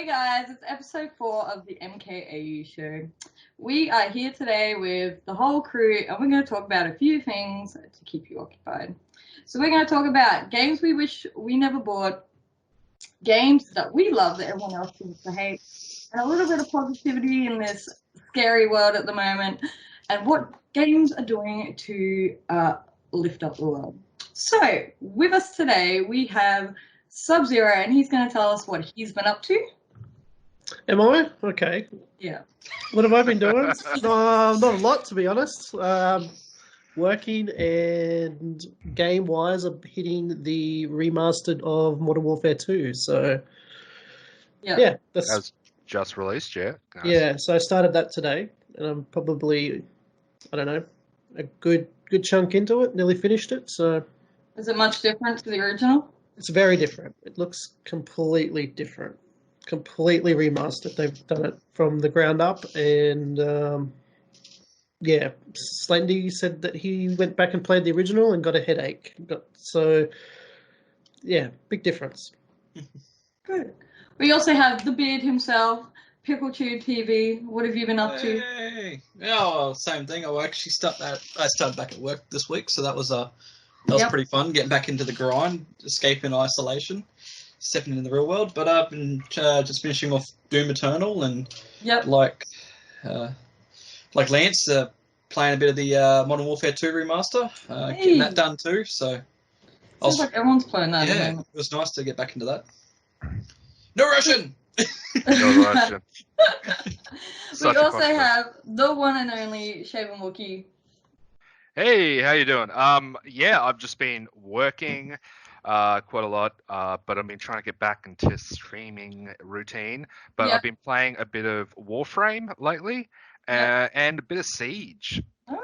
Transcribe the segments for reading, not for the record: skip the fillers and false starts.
Hey guys, it's episode 4 of the MKAU show. We are here today with the whole crew and we're going to talk about a few things to keep you occupied. So we're going to talk about games we wish we never bought, games that we love that everyone else seems to hate, and a little bit of positivity in this scary world at the moment, and what games are doing to lift up the world. So with us today we have Sub-Zero, and he's going to tell us what he's been up to. Am I? Okay. Yeah. What have I been doing? Not a lot, to be honest. Working and game-wise, I'm hitting the remastered of Modern Warfare 2. So, yeah. That's just released, yeah. Nice. Yeah, so I started that today, and I'm probably, I don't know, a good chunk into it, nearly finished it. So, is it much different to the original? It's very different. It looks completely different. Completely remastered. They've done it from the ground up, and Slendy said that he went back and played the original and got a headache. Big difference. Good. We also have the beard himself, Pickle Tube TV. What have you been up to? Hey. Yeah, well, same thing. I started back at work this week, so that was pretty fun, getting back into the grind, escaping isolation, stepping into the real world. But I've been just finishing off Doom Eternal and like Lance, playing a bit of the Modern Warfare 2 remaster, getting that done too. So Sounds like everyone's playing that. Yeah, it was nice to get back into that. No Russian. No Russian. We also have the one and only Shaven Wookie. Hey, how you doing? I've just been working quite a lot, but I've been trying to get back into streaming routine. But I've been playing a bit of Warframe lately, and a bit of Siege.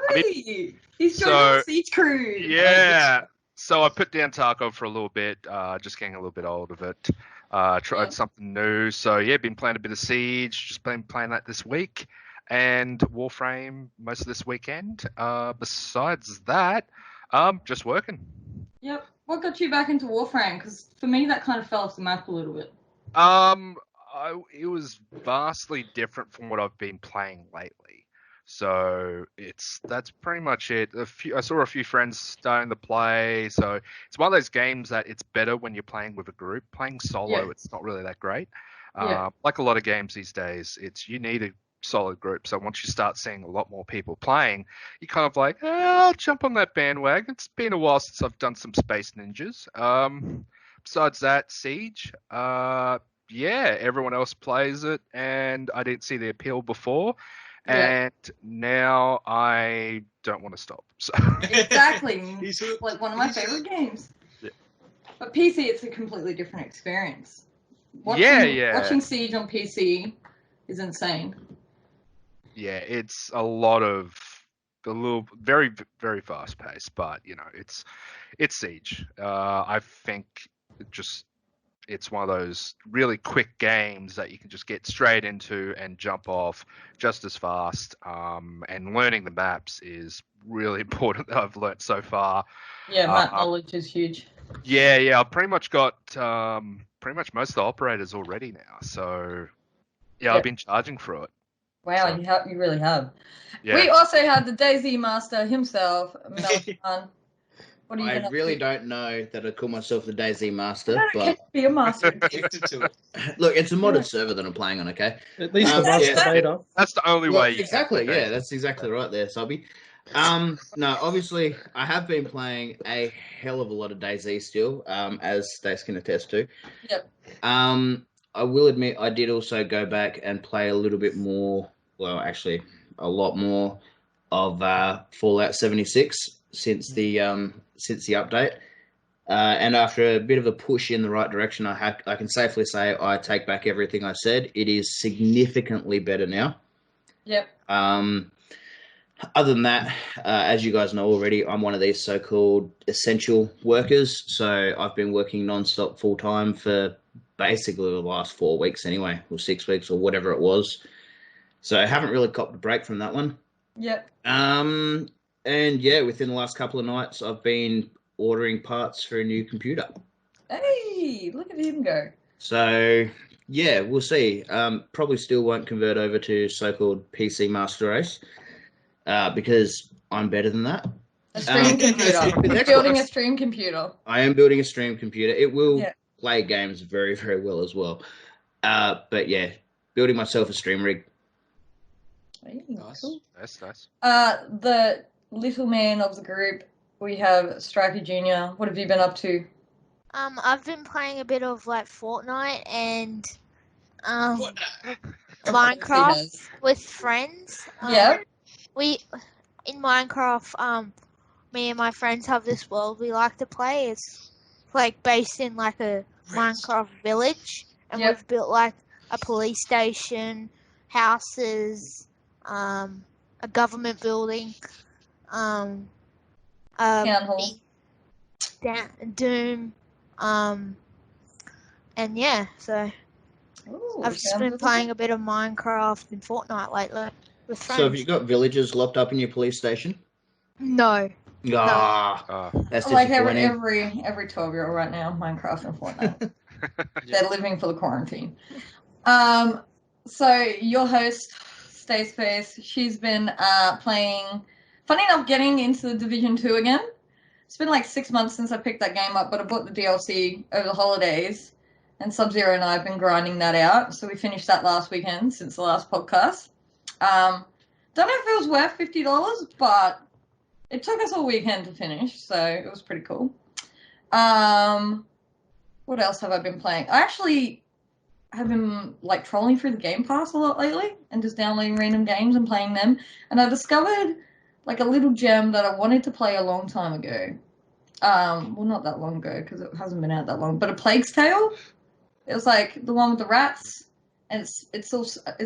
Hey, he's joining the Siege crew. Yeah. So I put down Tarkov for a little bit, just getting a little bit old of it. Tried something new. So been playing a bit of Siege, just been playing that this week. And Warframe most of this weekend. Besides that, just working. Yep. What got you back into Warframe? Because for me, that kind of fell off the map a little bit. It was vastly different from what I've been playing lately. So that's pretty much it. I saw a few friends starting to play. So it's one of those games that it's better when you're playing with a group. Playing solo, it's not really that great. Like a lot of games these days, you need a solid group. So once you start seeing a lot more people playing, you kind of like, I'll jump on that bandwagon. It's been a while since I've done some Space Ninjas. Besides that, Siege, everyone else plays it, and I didn't see the appeal before, and now I don't want to stop. So. Exactly. It's like one of my favorite games. Yeah. But PC, it's a completely different experience. Watching Siege on PC is insane. Yeah, it's very, very fast paced, but it's Siege. I think it's one of those really quick games that you can just get straight into and jump off just as fast. And learning the maps is really important that I've learnt so far. Yeah, map knowledge is huge. Yeah, I've pretty much got most of the operators already now. So I've been charging for it. Wow, you really have. Yeah. We also have the DayZ master himself, Melton. What are you I really don't know that I call myself the DayZ master, but be a master. Look, it's a modded server that I'm playing on. Okay, at least the master beta. That's the only way. Exactly. Yeah, that's exactly right there, Subby. No, obviously, I have been playing a hell of a lot of DayZ still, as Stace can attest to. Yep. I will admit I did also go back and play a little bit more. Well, actually, a lot more of Fallout 76 since the update. And after a bit of a push in the right direction, I can safely say I take back everything I said. It is significantly better now. Yep. Other than that, as you guys know already, I'm one of these so-called essential workers. So I've been working non-stop full-time for basically the last 4 weeks anyway, or 6 weeks, or whatever it was. So I haven't really copped a break from that one. Yep. And within the last couple of nights, I've been ordering parts for a new computer. Hey, look at him go. So Yeah, we'll see. Probably still won't convert over to so-called PC Master Race because I'm better than that. A stream computer. With Building Xbox, a stream computer. I am building a stream computer. It will Yeah. play games very, very well as well. But yeah, building myself a stream rig. Hey, Nice. cool. That's nice. The little man of the group, we have Stripey Jr. What have you been up to? I've been playing a bit of like Fortnite and What? Minecraft with friends. Yeah. We in Minecraft, me and my friends have this world we like to play. It's like based in like a Minecraft village, and Yep. we've built like a police station, houses, a government building, Town hall. Doom, and yeah, so Ooh, I've just sounds been really playing a bit of Minecraft and Fortnite lately with friends. So have you got villagers locked up in your police station? No. Ah, that's good. Like disappointing. every 12-year-old right now, Minecraft and Fortnite. Yeah. They're living for the quarantine. So your host, Stace, she's been playing. Funny enough, getting into the Division 2 again. It's been like 6 months since I picked that game up, but I bought the DLC over the holidays, and Sub-Zero and I have been grinding that out. So we finished that last weekend since the last podcast. Don't know if it was worth $50, but it took us all weekend to finish, so it was pretty cool. What else have I been playing? I actually have been like trolling through the Game Pass a lot lately and just downloading random games and playing them. And I discovered like a little gem that I wanted to play a long time ago. Well, not that long ago because it hasn't been out that long. But A Plague's Tale. It was like the one with the rats, and it's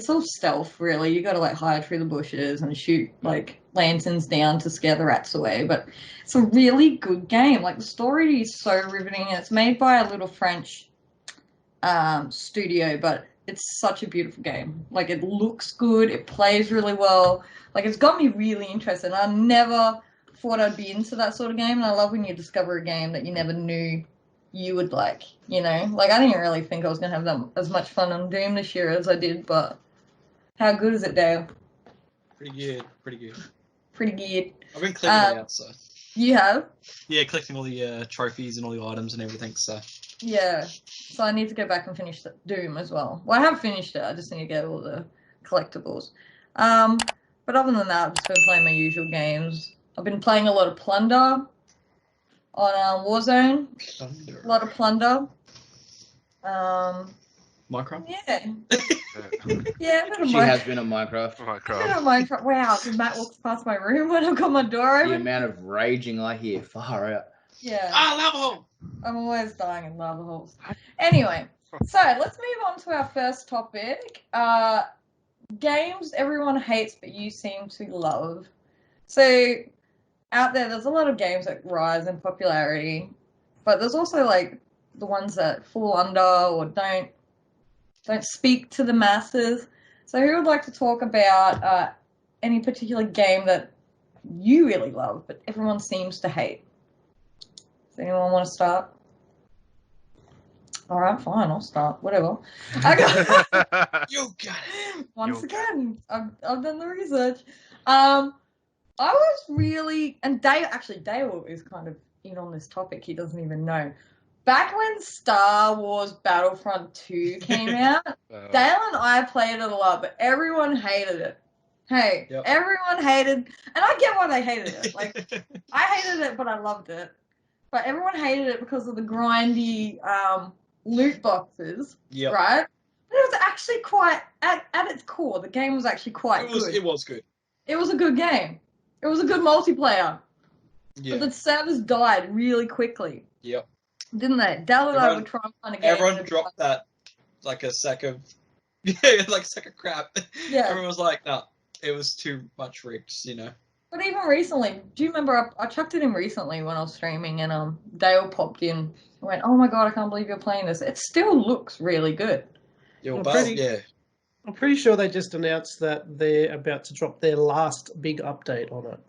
all stealth really. You got to like hide through the bushes and shoot like lanterns down to scare the rats away. But it's a really good game. Like the story is so riveting, and it's made by a little French studio, but it's such a beautiful game. Like it looks good, it plays really well. Like it's got me really interested. I never thought I'd be into that sort of game, and I love when you discover a game that you never knew you would like, you know? Like I didn't really think I was going to have that as much fun on Doom this year as I did, but how good is it, Dale? Pretty good. Pretty good. Pretty good. I've been clearing it out, so. You have? Yeah, collecting all the trophies and all the items and everything, so. Yeah. So I need to go back and finish Doom as well. Well, I have finished it. I just need to get all the collectibles. But other than that, I've just been playing my usual games. I've been playing a lot of Plunder on Warzone. A lot of Plunder. Minecraft? Yeah. Yeah, a bit of She Minecraft. has been on Minecraft. A bit Minecraft. of Minecraft. Wow, because Matt walks past my room when I've got my door The open. amount of raging I hear, far out. Yeah. Ah, lava hole! I'm always dying in lava holes. Anyway, so let's move on to our first topic. Games everyone hates but you seem to love. So out there's a lot of games that rise in popularity, but there's also like the ones that fall under or don't speak to the masses. So who would like to talk about any particular game that you really love but everyone seems to hate? Does anyone want to start? All right, fine, I'll start. Whatever. You got it! Once again, I've done the research. I was really, and Dale is kind of in on this topic. He doesn't even know. Back when Star Wars Battlefront 2 came out, Dale and I played it a lot, but everyone hated it. Hey, Yep. Everyone hated, and I get why they hated it. Like, I hated it, but I loved it. But everyone hated it because of the grindy loot boxes, Yep. right? But it was actually quite, at its core, the game was actually quite good. It was good. It was a good game. It was a good multiplayer. Yeah. But the servers died really quickly, Yep. didn't they? Dal and I Everyone- were trying to find a game. Everyone dropped that like a sack of like a sack of crap. Yeah. Everyone was like, nah, it was too much rigged, you know. But even recently, do you remember I chucked it in recently when I was streaming and Dale popped in and went, "Oh my god, I can't believe you're playing this." It still looks really good. Yeah, Well, well, pretty- yeah. I'm pretty sure they just announced that they're about to drop their last big update on it.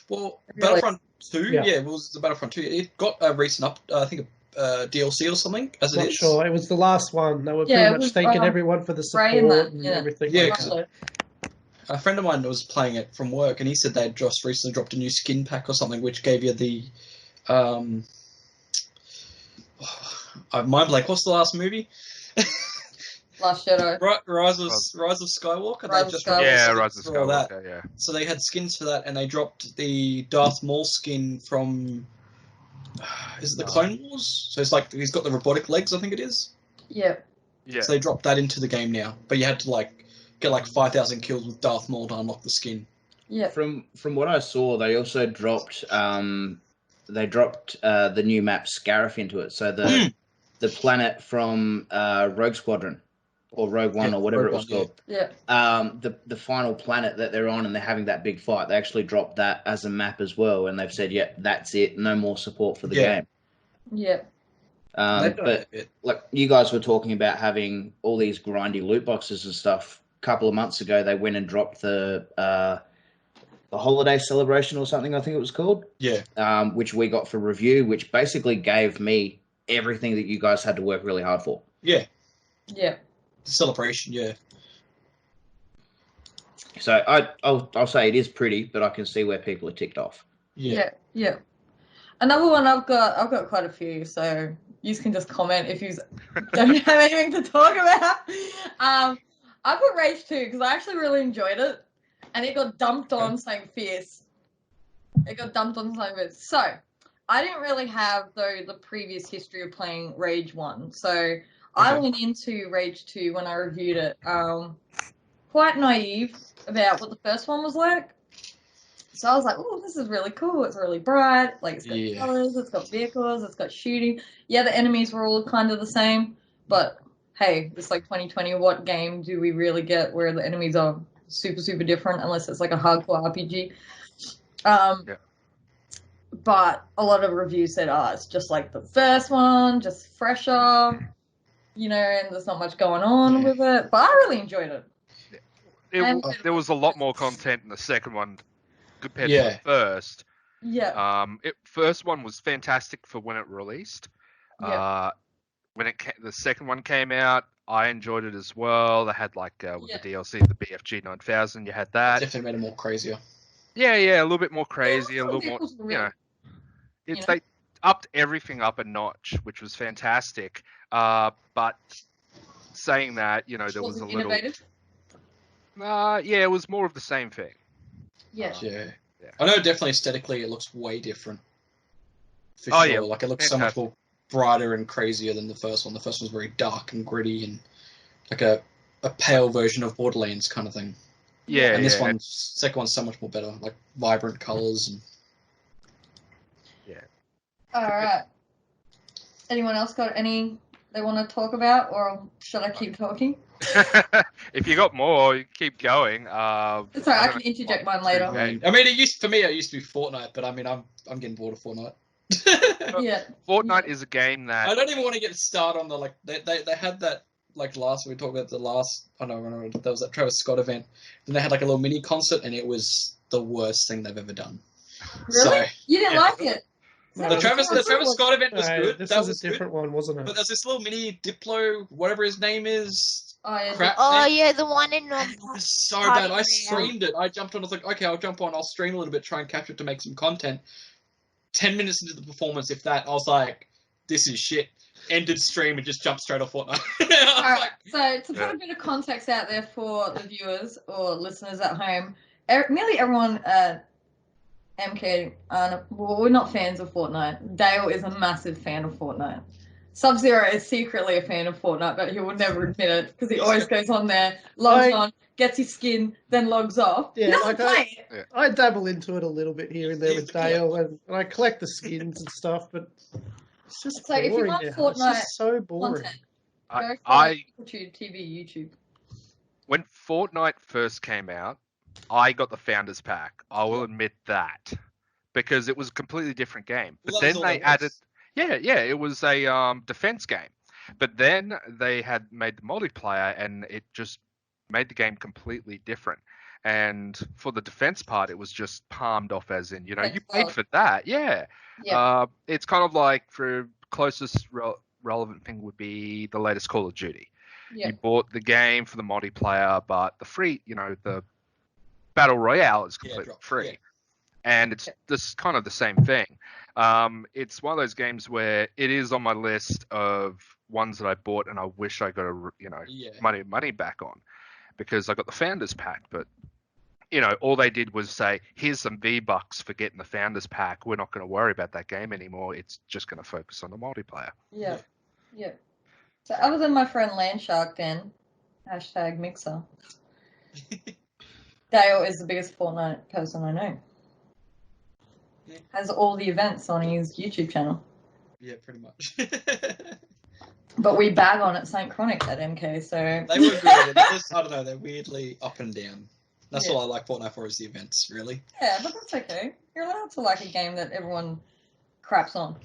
Well, Really? Battlefront 2, Yeah. yeah, it was the Battlefront 2. It got a recent I think DLC or something, as it Not is? sure. It was the last one. They were Yeah, it pretty much was, thanking everyone for the Ray and support that, and yeah. everything. Yeah, like 'cause that. a friend of mine was playing it from work, and he said they'd just recently dropped a new skin pack or something, which gave you the I'm mind blank. What's the last movie? Last Shadow. Rise of Skywalker. Rise They of just Skywalker. Yeah, dropped Rise of for all that. Skywalker. Yeah. So they had skins for that, and they dropped the Darth Maul skin from. Is it the Clone Wars? So it's like he's got the robotic legs, I think it is. Yeah. Yeah. So they dropped that into the game now, but you had to get 5,000 kills with Darth Maul to unlock the skin. Yeah. From what I saw, they also dropped the new map Scarif into it. So the planet from Rogue Squadron or Rogue One or whatever Rogue it was One, called. Yeah. The final planet that they're on and they're having that big fight, they actually dropped that as a map as well, and they've said, "Yeah, that's it. No more support for the game." Yeah. But like you guys were talking about having all these grindy loot boxes and stuff. A couple of months ago, they went and dropped the holiday celebration or something, I think it was called. Yeah. Which we got for review, which basically gave me everything that you guys had to work really hard for. Yeah. Yeah. The celebration, yeah. So I'll say it is pretty, but I can see where people are ticked off. Yeah. Yeah. Another one I've got quite a few, so you can just comment if you don't have anything to talk about. I put Rage 2 because I actually really enjoyed it, and it got dumped on saying Fierce. So I didn't really have the previous history of playing Rage 1, so I went into Rage 2 when I reviewed it, quite naive about what the first one was like. So I was like, oh, this is really cool. It's really bright. Like, it's got colors, it's got vehicles, it's got shooting. Yeah, the enemies were all kind of the same. But, hey, it's like 2020. What game do we really get where the enemies are super, super different unless it's like a hardcore RPG? But a lot of reviews said, it's just like the first one, just fresher, and there's not much going on with it. But I really enjoyed it. There was a lot more content in the second one compared to the first. Yeah. First one was fantastic for when it released. Yeah. When the second one came out, I enjoyed it as well. They had with the DLC, the BFG 9000. You had that. Definitely made it more crazier. Yeah, a little bit more crazy, a little more. They upped everything up a notch, which was fantastic. But saying that, there was a little. Innovative? It was more of the same thing. Yeah. I know definitely aesthetically it looks way different. For Oh, sure. yeah. Like it looks so much more brighter and crazier than the first one. The first one was very dark and gritty and like a pale version of Borderlands kind of thing. Yeah. And this second one's so much more better, like vibrant colours and. Yeah. Alright. Anyone else got any they want to talk about, or should I keep talking? If you got more, you keep going. Sorry, I can interject mine later. I mean, it used to be Fortnite, but I mean, I'm getting bored of Fortnite. Yeah. Fortnite is a game that I don't even want to get started on the they had that last we talked about the last there was that Travis Scott event. Then they had a little mini concert, and it was the worst thing they've ever done. Really? So, you didn't like it? The Travis Scott event was good. This that was a different one, wasn't it? But there's this little mini Diplo, whatever his name is. Oh yeah. Crap. The one in It was so bad. I streamed it. I jumped on. I was like, okay, I'll jump on. I'll stream a little bit, try and capture it to make some content. 10 minutes into the performance, if that, I was like, this is shit. Ended stream and just jumped straight off Fortnite. Alright, so to put a bit of context out there for the viewers or listeners at home, nearly everyone at MK, we're not fans of Fortnite. Dale is a massive fan of Fortnite. Sub-Zero is secretly a fan of Fortnite, but he will never admit it because he always goes on there, logs on, gets his skin, then logs off. Yeah, He doesn't play it. I dabble into it a little bit here and there with Dale, and I collect the skins and stuff, but it's just So if you boring want now. Fortnite It's just so boring. content, I YouTube. when Fortnite first came out, I got the Founders Pack. I will admit that because it was a completely different game. But then they added, it was a defense game. But then they had made the multiplayer, and it just made the game completely different. And for the defense part, it was just palmed off as in, you paid for that. Yeah. It's kind of like for closest relevant thing would be the latest Call of Duty. Yeah. You bought the game for the multiplayer, but the free, the battle royale is completely free. Yeah. And it's this kind of the same thing. It's one of those games where it is on my list of ones that I bought and I wish I got money back on, because I got the Founders Pack. But all they did was say, here's some V-Bucks for getting the Founders Pack. We're not going to worry about that game anymore. It's just going to focus on the multiplayer. Yeah. So other than my friend Landshark, then #Mixer, Dale is the biggest Fortnite person I know. Yeah. Has all the events on his YouTube channel. Yeah, pretty much. But we bag on at St. Chronic at MK, so... They were good. I don't know, they're weirdly up and down. That's all I like Fortnite for, is the events, really. Yeah, but that's okay. You're allowed to like a game that everyone craps on.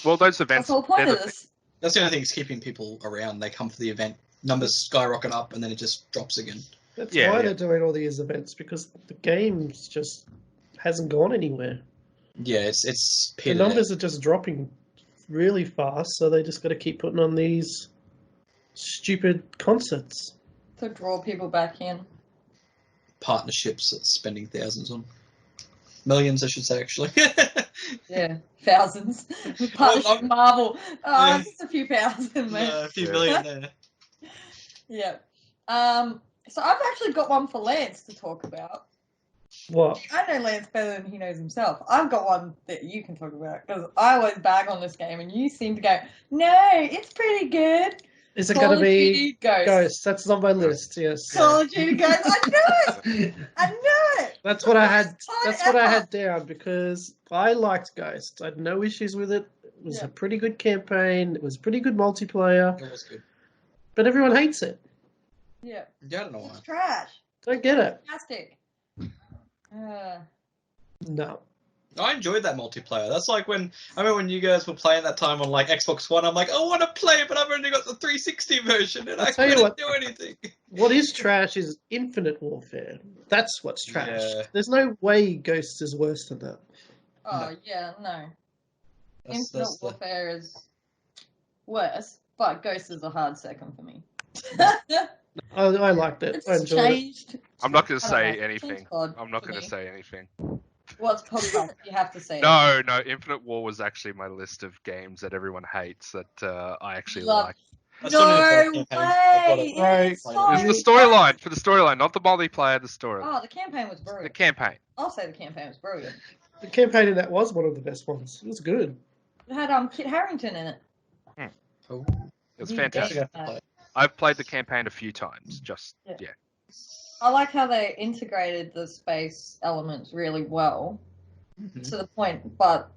Well, those That's events... the whole point of this. That's the only thing that's keeping people around. They come for the event, numbers skyrocket up, and then it just drops again. That's why they're doing all these events, because the game's just hasn't gone anywhere. Yeah, it's the numbers are just dropping really fast, so they just got to keep putting on these stupid concerts to draw people back in. Partnerships that's spending thousands on. Millions, I should say, actually. Yeah, thousands. Partnership Marvel. Oh, it's just a few thousand, man. A few million there. Yeah. So I've actually got one for Lance to talk about. What? I know Lance better than he knows himself. I've got one that you can talk about, because I always bag on this game and you seem to go, no, it's pretty good. Is it going to be Ghosts? That's on my list, yes. Call of Duty Ghosts. I knew it! I knew it! That's what I had. That's what I had down, because I liked Ghosts. I had no issues with it. It was a pretty good campaign. It was pretty good multiplayer. It was good. But everyone hates it. Yeah. I don't know why. It's trash. Don't get it. Fantastic. No. I enjoyed that multiplayer. That's like when I remember when you guys were playing that time on like Xbox One. I'm like, I want to play, but I've only got the 360 version, and I couldn't do anything. What is trash is Infinite Warfare. That's what's trash. Yeah. There's no way Ghosts is worse than that. Oh, yeah, no. That's Warfare is worse, but Ghost is a hard second for me. I liked it. I enjoyed it. I'm not going to say anything. I'm not going to say anything. Well, it's podcast. You have to say No, Infinite War was actually my list of games that everyone hates that I actually like. No way! Right. It's the storyline, for the storyline, not the multiplayer, the storyline. Oh, the campaign was brilliant. The campaign. I'll say the campaign was brilliant. The campaign in that was one of the best ones. It was good. It had Kit Harington in it. Oh. It was fantastic. I've played the campaign a few times. Yeah. I like how they integrated the space elements really well to the point, but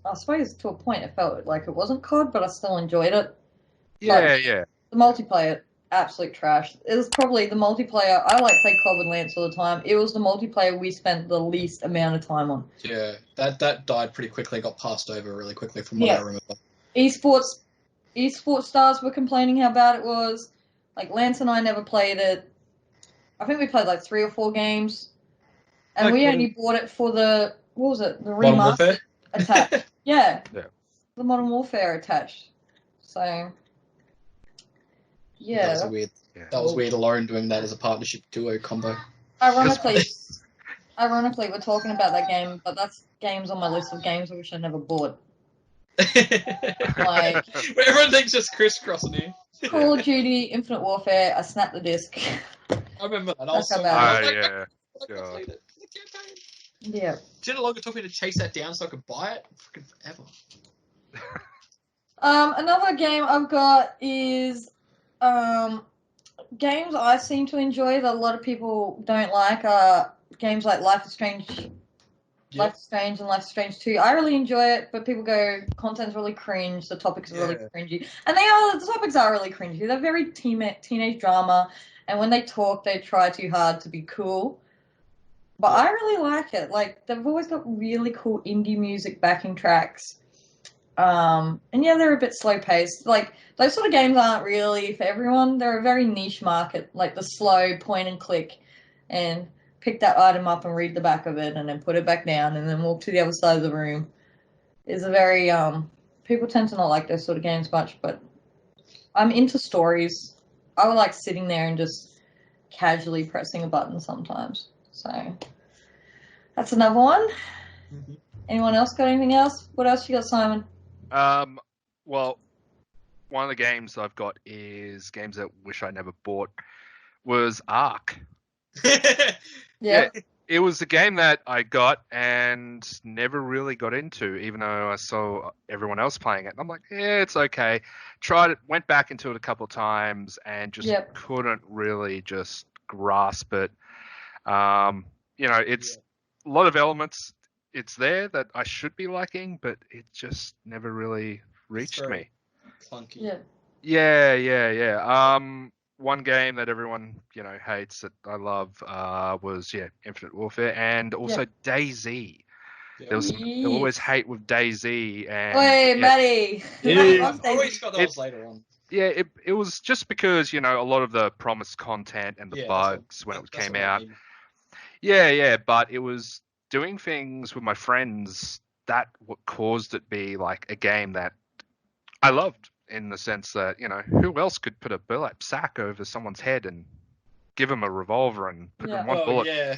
I suppose to a point it felt like it wasn't COD, but I still enjoyed it. Yeah. The multiplayer, absolute trash. It was probably the multiplayer. I like play COD with Lance all the time. It was the multiplayer we spent the least amount of time on. Yeah, that died pretty quickly. Got passed over really quickly from what I remember. Esports stars were complaining how bad it was. Like Lance and I never played it. I think we played like 3 or 4 games, and we only bought it for the the remaster attached. Yeah, the Modern Warfare attached. So yeah, that was weird alone doing that as a partnership duo combo. Ironically, we're talking about that game, but that's games on my list of games I wish I never bought. Like everyone thinks just crisscrossing here. Call of Duty, Infinite Warfare. I snapped the disc. I remember that. Yeah. Did it longer took me to chase that down so I could buy it? Freaking forever. Another game I've got is games I seem to enjoy that a lot of people don't like are games like Life is Strange. Life is Strange and Life is Strange 2. I really enjoy it, but people go, content's really cringe, the topics are really cringy. And the topics are really cringy. They're very teenage drama, and when they talk, they try too hard to be cool. But I really like it. Like, they've always got really cool indie music backing tracks. And yeah, they're a bit slow-paced. Like, those sort of games aren't really for everyone. They're a very niche market, like the slow point and click, and pick that item up and read the back of it and then put it back down and then walk to the other side of the room. is a very people tend to not like those sort of games much, but I'm into stories. I would like sitting there and just casually pressing a button sometimes. So that's another one. Mhm. Anyone else got anything else? What else you got, Simon? Well, one of the games I've got is games that wish I never bought was Ark. Yeah. It was a game that I got and never really got into, even though I saw everyone else playing it. And I'm like, yeah, it's okay. Tried it, went back into it a couple of times, and just couldn't really just grasp it. It's a lot of elements. It's there that I should be liking, but it just never really reached me. Clunky. Yeah. One game that everyone hates that I love was Infinite Warfare, and also DayZ. There was always hate with DayZ, and Wait, Matty. I always got those later on. Yeah, it was just because a lot of the promised content and the bugs when it came out. Yeah, but it was doing things with my friends that what caused it be like a game that I loved. In the sense that, who else could put a burlap sack over someone's head and give them a revolver and put them one bullet? Yeah.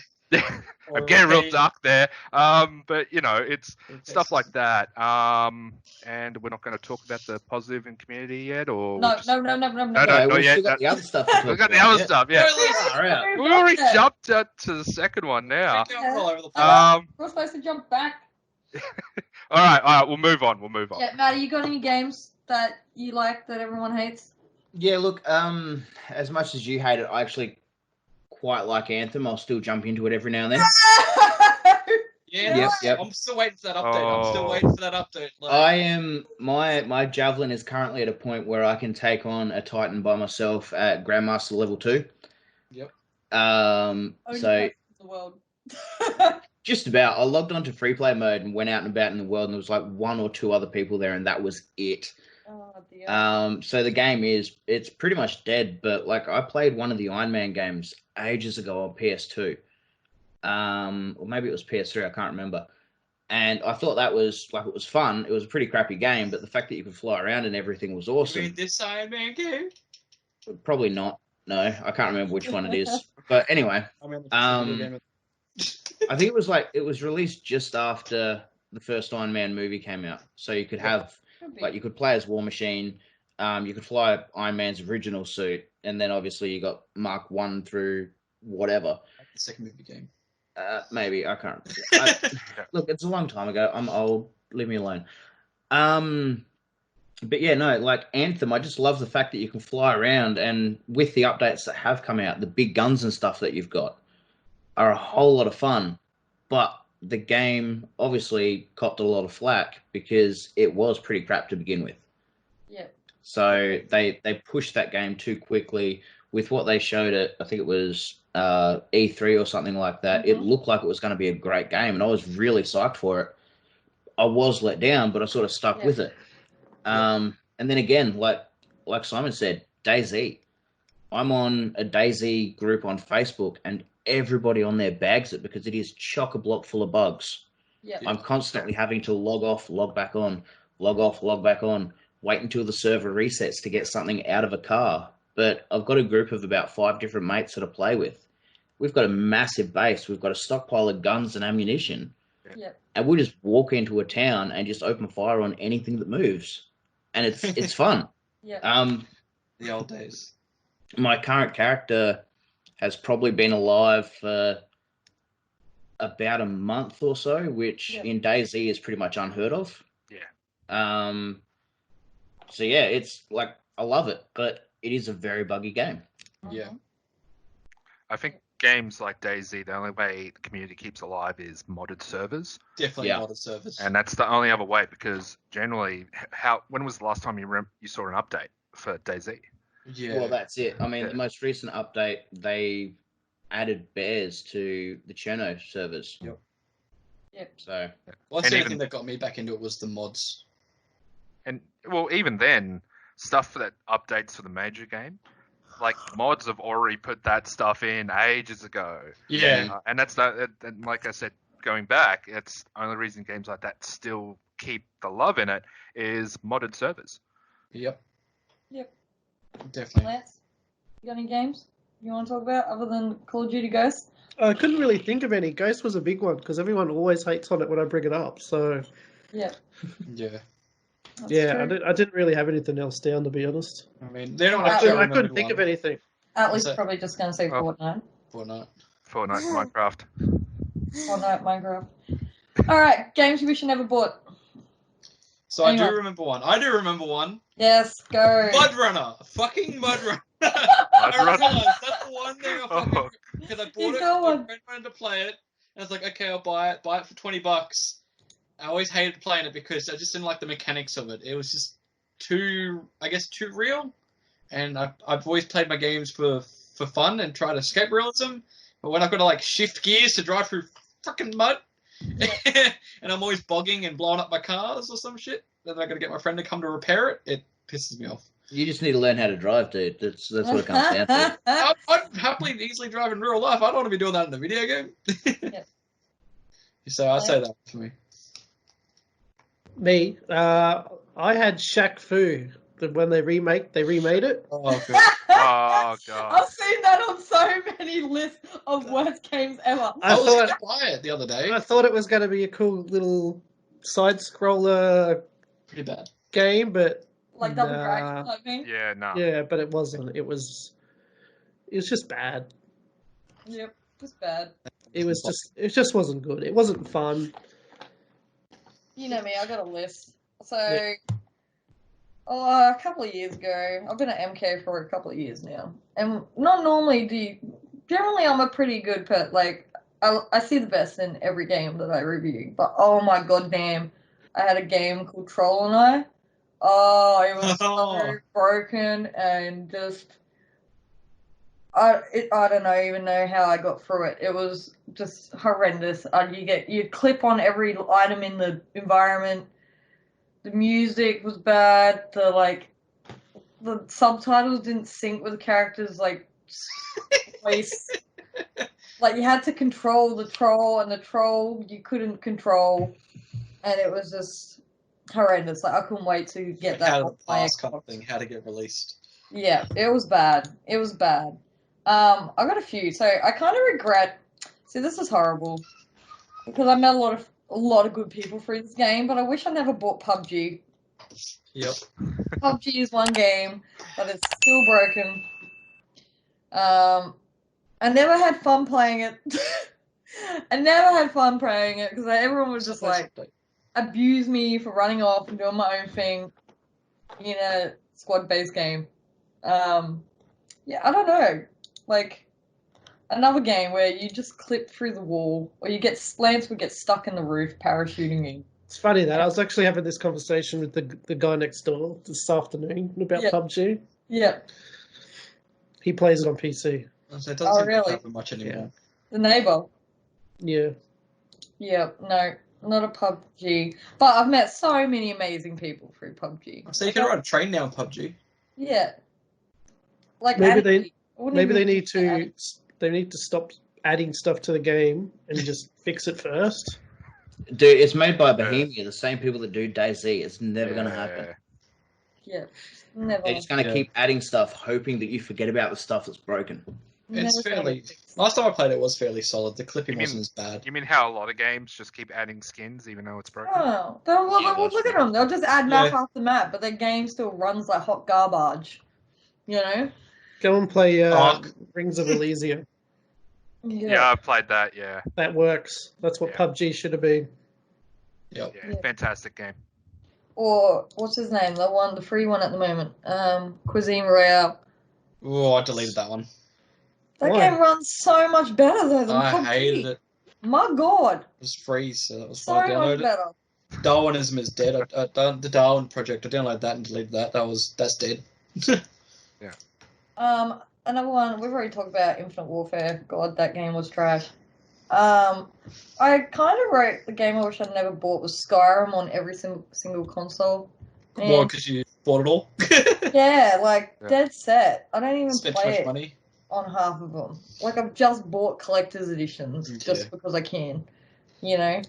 I'm getting real dark there. But, it's stuff like that. And we're not going to talk about the positive in community yet? Or No. We still got the other stuff. We've got the other stuff, yeah. We already jumped to the second one now. We're supposed to jump back. All right, we'll move on. Yeah, Matty, you got any games that you like that everyone hates? Yeah, look, as much as you hate it, I actually quite like Anthem. I'll still jump into it every now and then. Yep. I'm still waiting for that update. I am. My javelin is currently at a point where I can take on a Titan by myself at Grandmaster level 2. Yep. The world. Just about. I logged onto free play mode and went out and about in the world, and there was like 1 or 2 other people there, and that was it. Oh, dear. So the game it's pretty much dead, but like I played one of the Iron Man games ages ago on PS2. Or maybe it was PS3, I can't remember. And I thought that was it was fun. It was a pretty crappy game, but the fact that you could fly around and everything was awesome. You mean this Iron Man game? Probably not. No, I can't remember which one it is. But anyway, I think it was released just after the first Iron Man movie came out. So you could have you could play as War Machine, you could fly Iron Man's original suit, and then obviously you got Mark 1 through whatever. The second movie game. Maybe, I can't look, it's a long time ago. I'm old. Leave me alone. But yeah, no, like Anthem, I just love the fact that you can fly around, and with the updates that have come out, the big guns and stuff that you've got are a whole lot of fun. But the game obviously copped a lot of flack because it was pretty crap to begin with. Yeah. So they pushed that game too quickly with what they showed at, I think it was E3 or something like that. Mm-hmm. It looked like it was going to be a great game, and I was really psyched for it. I was let down, but I sort of stuck with it. And then again, like Simon said, DayZ. I'm on a DayZ group on Facebook, and everybody on there bags it because it is chock-a-block full of bugs. Yeah. I'm constantly having to log off, log back on, log off, log back on, wait until the server resets to get something out of a car. But I've got a group of about 5 different mates that I play with. We've got a massive base. We've got a stockpile of guns and ammunition. Yeah. And we just walk into a town and just open fire on anything that moves. And it's fun. Yeah. The old days. My current character has probably been alive for about a month or so, which in DayZ is pretty much unheard of. Yeah. So yeah, it's like I love it, but it is a very buggy game. Yeah. I think games like DayZ, the only way the community keeps alive is modded servers. Definitely modded servers. And that's the only other way, because generally, when was the last time you saw an update for DayZ? Yeah. Well, that's it. I mean, the most recent update, they added bears to the Cherno servers. Yep. So. Well, that's the only thing that got me back into it was the mods. And, well, even then, stuff that updates for the major game, like mods have already put that stuff in ages ago. Yeah. And that's that. And like I said, going back, it's the only reason games like that still keep the love in it is modded servers. Yep. Yep. Definitely. Lance, you got any games you want to talk about other than Call of Duty Ghosts? I couldn't really think of any. Ghost was a big one because everyone always hates on it when I bring it up. So Yeah. Yeah. That's yeah, true. I didn't really have anything else down, to be honest. I mean, they're not I actually. I couldn't think of anything. Attley's Is it- probably just going to say Oh. Fortnite. Fortnite. Fortnite, Minecraft. Fortnite, Minecraft. All right, games you wish you never bought. So I Anyone? do remember one. I do remember one. Yes, go. Mud Runner. Fucking Mud Runner. Mud I Runner? realized that's the one thing I fucking Oh. because I bought You it. got My one. friend wanted to play it, and I was like, okay, I'll buy it. Buy it for $20. I always hated playing it because I just didn't like the mechanics of it. It was just too real. And I've always played my games for fun and try to escape realism. But when I've got to like shift gears to drive through fucking mud, and I'm always bogging and blowing up my cars or some shit, then I got to get my friend to come to repair it. It pisses me off. You just need to learn how to drive, dude. That's what it comes down to. I'd happily easily drive in real life. I don't want to be doing that in a video game. Yeah. So I'd say that for me. Me, I had Shaq Fu. When they remade it. Oh, good. Oh, God. I've seen that on so many lists of worst games ever. I I was thought going to buy it the other day. I thought it was going to be a cool little side scroller Pretty bad. game, but Like Double Nah. Dragon type thing. Yeah, no. yeah, but it wasn't. It was just bad. Yep, just bad. It just wasn't good. It wasn't fun. You know me, I got a list. So, Yeah. a couple of years ago, I've been at MK for a couple of years now, and not normally generally I'm a pretty good pet. Like, I see the best in every game that I review, but oh my god damn, I had a game called Troll and I. Oh, it was so broken and just. I don't even know how I got through it. It was just horrendous. You clip on every item in the environment. The music was bad. The subtitles didn't sync with the characters. Like you had to control the troll, and the troll you couldn't control, and it was just horrendous. Like I couldn't wait to get that. How on to my pass kind of Xbox. thing. How to get released. Yeah, it was bad. It was bad. I got a few, so I kind of regret. See, this is horrible because I met a lot of good people through this game, but I wish I never bought PUBG. Yep. PUBG is one game, but it's still broken. I never had fun playing it. I never had fun playing it because everyone was just like abuse me for running off and doing my own thing in a squad-based game. Yeah, I don't know. Like another game where you just clip through the wall, or Lance would get stuck in the roof parachuting in. It's funny that I was actually having this conversation with the guy next door this afternoon about Yeah. PUBG. Yeah, He plays it on PC. So it doesn't Oh, seem to really? happen much anymore. the neighbor. Yeah. Yeah, no, not a PUBG. But I've met so many amazing people through PUBG. So you can ride a train now in PUBG. Yeah. Like Maybe Attley. I wouldn't Maybe even they need say Attley. they need to stop adding stuff to the game and just fix it first. Dude, it's made by Bohemia, the same people that do DayZ. It's never going to Yeah. happen. Yeah, never. They're just going to keep adding stuff, hoping that you forget about the stuff that's broken. It's never fairly. fixed. Last time I played it was fairly solid. The clipping You mean- wasn't as bad. You mean how a lot of games just keep adding skins even though it's broken? Oh, Yeah, look that's at true. them. They'll just add map Yeah. after map, but their game still runs like hot garbage. You know? Go and play Ark. Rings of Elysium. Yeah, I played that. Yeah, That works. That's what Yeah. PUBG should have been. Yep. yeah, Yeah. fantastic game. Or what's his name? The free one at the moment. Cuisine Royale. Oh, I deleted that one. That Why? game runs so much better though than I PUBG. hated it. My God, It was free, so that was so fine. I much downloaded it. better. Darwinism is dead. The Darwin Project. I downloaded that and deleted that. That's dead. Another one. We've already talked about Infinite Warfare. God, that game was trash. I kind of wrote the game I wish I'd never bought was Skyrim on every single console. More And because you bought it all. yeah, like Yeah. dead set. I don't even Spent too play much it money. on half of them. Like I've just bought collector's editions just Yeah. because I can, you know.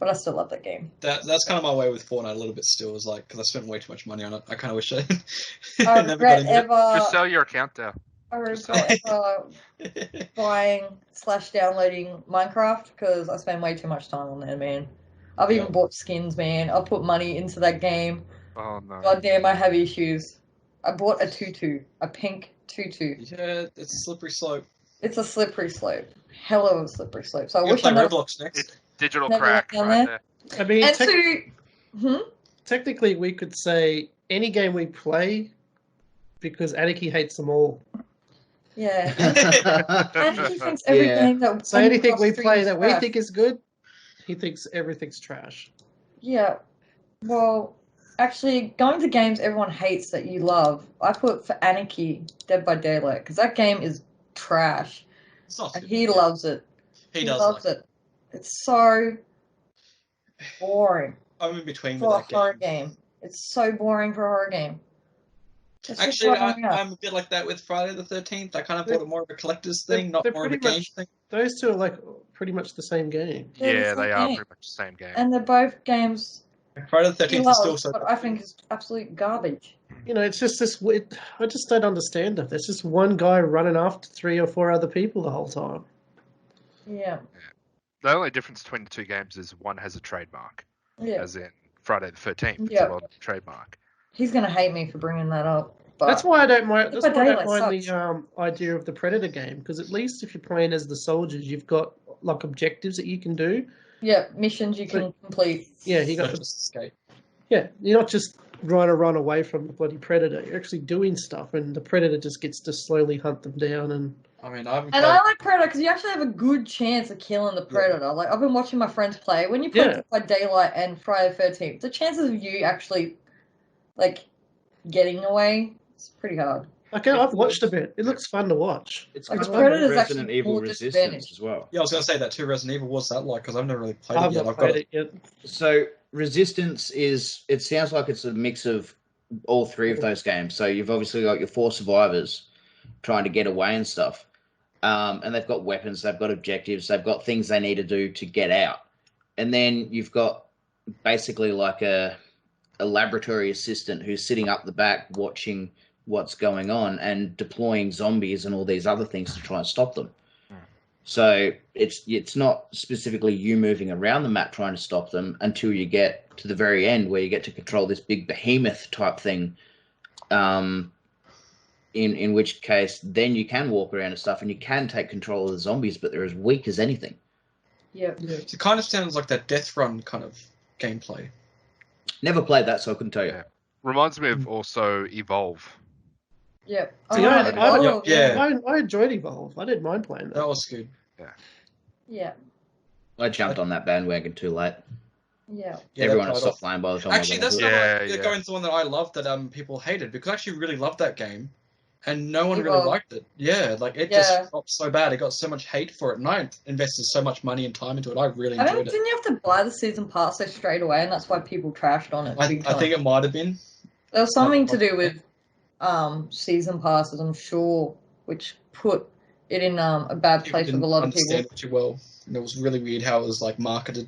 but I still love that game. That's kind of my way with Fortnite a little bit still, is like, because I spent way too much money on it. I kind of wish I I never got regret into it. ever. Just sell your account there. I Just regret ever buying / downloading Minecraft because I spend way too much time on there, man. I've even bought skins, man. I put money into that game. Oh no. God damn, I have issues. I bought a tutu, a pink tutu. Yeah, it's a slippery slope. It's a slippery slope. Hell of a slippery slope. So I You wish gotta I play never. Roblox next. It's digital Never crack went down right there. there. I mean, And technically, we could say any game we play because Aniki hates them all. Yeah. And he thinks every Yeah. game that So anything we Street play is that we trash. think is good, he thinks everything's trash. Yeah. Well, actually, going to games everyone hates that you love, I put for Anarchy Dead by Daylight because that game is trash. It's not And super he bad. loves it. He does loves like it. It's so boring I'm in between with for a that horror game. game. It's so boring for a horror game. It's just Actually, boring up. I'm a bit like that with Friday the 13th. I kind of They're- bought it more of a collector's they're- thing, not they're more of a pretty game much- thing. Those two are like pretty much the same game. They're the Yeah, same they are game. pretty much the same game. And they're both games Friday the he 13th is loves, still so but I think is absolute garbage. You know, it's just this weird. I just don't understand it. There's just one guy running after 3 or 4 other people the whole time. Yeah. The only difference between the two games is one has a trademark, Yeah. as in Friday the 13th. It's Yeah. a well-known trademark. He's going to hate me for bringing that up. But That's why I don't mind. Dead That's by why I don't Daylight mind sucks. the idea of the Predator game, because at least if you're playing as the soldiers, you've got like objectives that you can do. Yeah, missions you can complete. Yeah, you got Not the, just escape. yeah. You're not just trying to run away from the bloody Predator. You're actually doing stuff, and the Predator just gets to slowly hunt them down. And I mean, I haven't And played. I like Predator because you actually have a good chance of killing the Predator. Like, I've been watching my friends play. When you play Yeah. Dead by Daylight and Friday the 13th, the chances of you actually, like, getting away is pretty hard. like I've watched a bit. It looks fun to watch. It's Like, kind the of like Predator's Resident actually Evil more Resistance disadvantaged. as well. Yeah, I was gonna say that too. Resident Evil. What's that like? Because I've never really played I've it yet. not I've got played it. it yet. So Resistance is, it sounds like it's a mix of all three of those games. So you've obviously got your 4 survivors trying to get away and stuff. And they've got weapons, they've got objectives, they've got things they need to do to get out. And then you've got basically like a laboratory assistant who's sitting up the back watching what's going on and deploying zombies and all these other things to try and stop them. So it's not specifically you moving around the map trying to stop them until you get to the very end where you get to control this big behemoth type thing. In which case, then you can walk around and stuff, and you can take control of the zombies, but they're as weak as anything. Yeah. It kind of sounds like that Death Run kind of gameplay. Never played that, so I couldn't tell you. Yeah. Reminds me of also Evolve. Yeah. See, Oh, yeah. I enjoyed Evolve. I didn't mind playing that. That was good. Yeah. I jumped on that bandwagon too late. Yeah. Yeah, Everyone that had played stopped playing by the time Actually, I that's got not into Yeah, like, yeah. going to the one that I loved that people hated, because I actually really loved that game, and no one really Evolve. liked it. Yeah, like it Yeah. just got so bad. It got so much hate for it, and I invested so much money and time into it. I really I enjoyed think, it. didn't you have to buy the season pass so straight away, and that's why people trashed on it big I time? think it might have been. There was something to do with season passes, I'm sure, which put it in a bad People place with didn't a lot of understand people. it too well, and it was really weird how it was like marketed.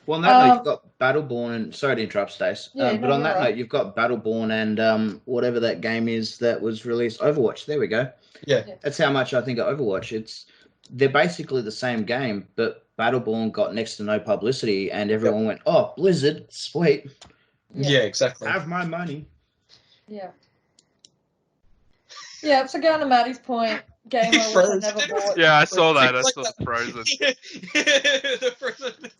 Well, on that note, you've got Battleborn and... Sorry to interrupt, Stace. Yeah, but no, on that you're right. note, you've got Battleborn and whatever that game is that was released, Overwatch. There we go. Yeah. That's how much I think of Overwatch. They're basically the same game, but Battleborn got next to no publicity, and everyone went, "Oh, Blizzard, sweet, Yeah, exactly. have my money." Yeah. Yeah, so getting to Matty's point, game I wish I Froze. never bought. Yeah, I saw that. I Like saw that. the Frozen. The Frozen.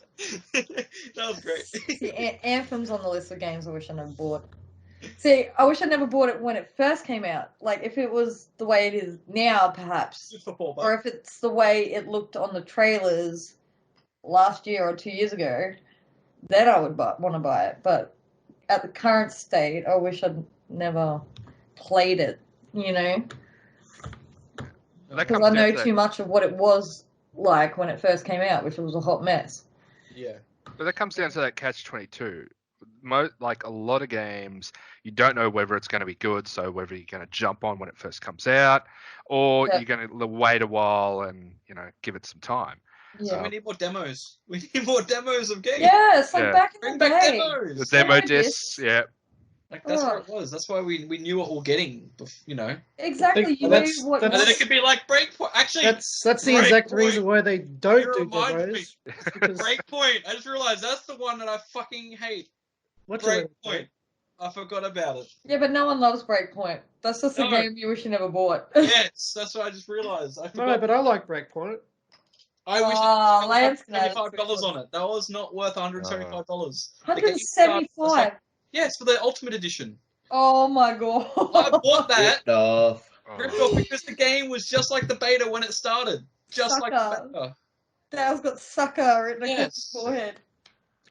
That was great. See, Anthem's on the list of games I wish I never bought. See, I wish I never bought it when it first came out. Like, if it was the way it is now, perhaps. Or if it's the way it looked on the trailers last year or 2 years ago, then I would want to buy it. But at the current state, I wish I'd never played it, you know? That Because comes I know down to too much of what it was like when it first came out, which was a hot mess. Yeah. But that comes down to that catch-22. Like a lot of games, you don't know whether it's going to be good, so whether you're going to jump on when it first comes out, or Yeah. you're going to wait a while and give it some time. So Yeah. we need more demos. We need more demos of games. Yeah, it's like Yeah. back in Bring the back day. demos. The demo Demo discs, discs. yeah. Like that's where Oh. it was. That's why we knew what we were getting. You know. Exactly. You That's- knew what. And then that's- it could be like Breakpoint. Actually, That's the exact Breakpoint. reason why they don't You do remind me. demos. It's because Breakpoint. I just realized that's the one that I fucking hate. what do you Breakpoint. I forgot about it. Yeah, but no one loves Breakpoint. That's just a No. game you wish you never bought. Yes, that's what I just realized. I forgot. No, but I like Breakpoint. I wish Oh, I Lance spent knows. $75 on it. That was not worth $175. $175. Yes, for the Ultimate Edition. Oh my god. I bought that. Ripped off. Ripped Oh. off because the game was just like the beta when it started. Just like the Sucker. beta. Dale's got sucker written across Yes. his forehead.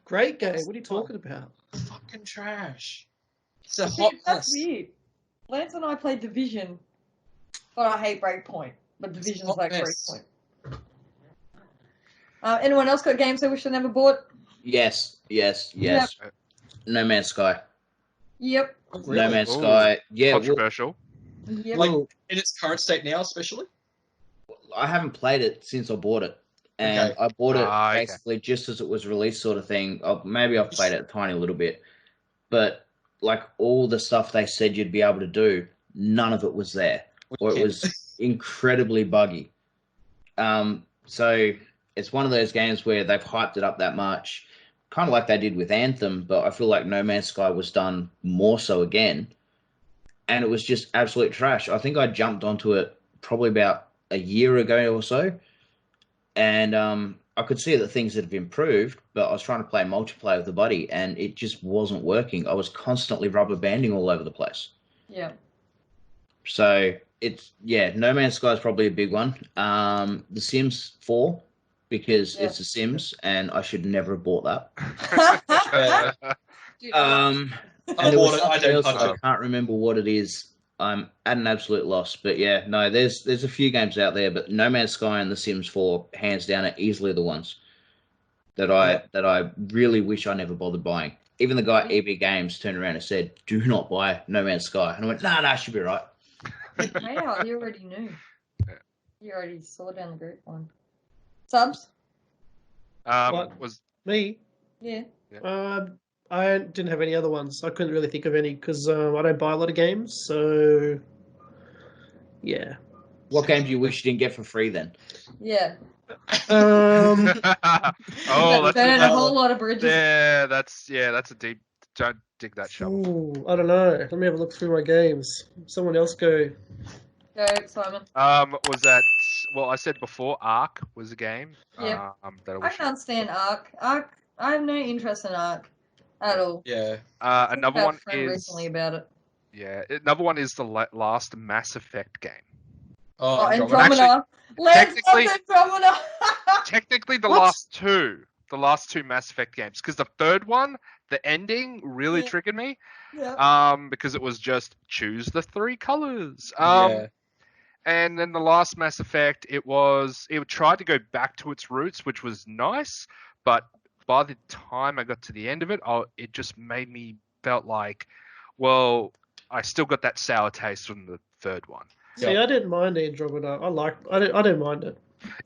Great game. What are you talking about? Fucking trash. It's a See, hot that's mess. weird. Lance and I played Division. But I hate Breakpoint. But Division's hot like mess. Breakpoint. Anyone else got games they wish they never bought? Yes. No Man's Sky. Yep. No Man's Ooh. Sky. Yeah. Controversial. Yep. Like- well, In its current state now, especially. I haven't played it since I bought it. And Okay. I bought it Ah, okay. basically just as it was released, sort of thing. Maybe I've played it a tiny little bit. But like all the stuff they said you'd be able to do, none of it was there. Or it was incredibly buggy. So it's one of those games where they've hyped it up that much, kind of like they did with Anthem, but I feel like No Man's Sky was done more so again. And it was just absolute trash. I think I jumped onto it probably about a year ago or so. And I could see that things had improved, but I was trying to play multiplayer with a buddy, and it just wasn't working. I was constantly rubber banding all over the place. Yeah. So No Man's Sky is probably a big one. The Sims 4, because Yeah. it's The Sims, and I should never have bought that. Dude, And I there was bought it. I something don't else, touch I it. can't remember what it is. I'm at an absolute loss. But yeah, no, there's a few games out there, but No Man's Sky and The Sims 4, hands down, are easily the ones that I really wish I never bothered buying. Even the guy at EB Games turned around and said, "Do not buy No Man's Sky," and I went, "Nah, should be right." Wow, you already knew. You already saw down the grapevine. Subs? What? Was Me? Yeah. I didn't have any other ones. I couldn't really think of any because I don't buy a lot of games. So, yeah. What game do you wish you didn't get for free then? Yeah. oh, Burn that's a whole lot of bridges. yeah, that's a deep. Don't dig that shovel. Ooh, I don't know. Let me have a look through my games. Someone else go. Go, Simon. Was that? Well, I said before, Ark was a game. Yeah. That I I wish. can't stand Ark. I have no interest in Ark at all. Yeah. I Another had a one friend is recently about it. another one is the last Mass Effect game. Oh, Andromeda. Andromeda. Let's technically- love Andromeda. Technically, the What? last two Mass Effect games, because the third one, the ending really Yeah. triggered me. Yeah. Because it was just choose the 3 colors. Yeah. And then the last Mass Effect, it tried to go back to its roots, which was nice, but by the time I got to the end of it, it just made me felt like, well, I still got that sour taste from the third one. See, I didn't mind Andromeda. I didn't mind it.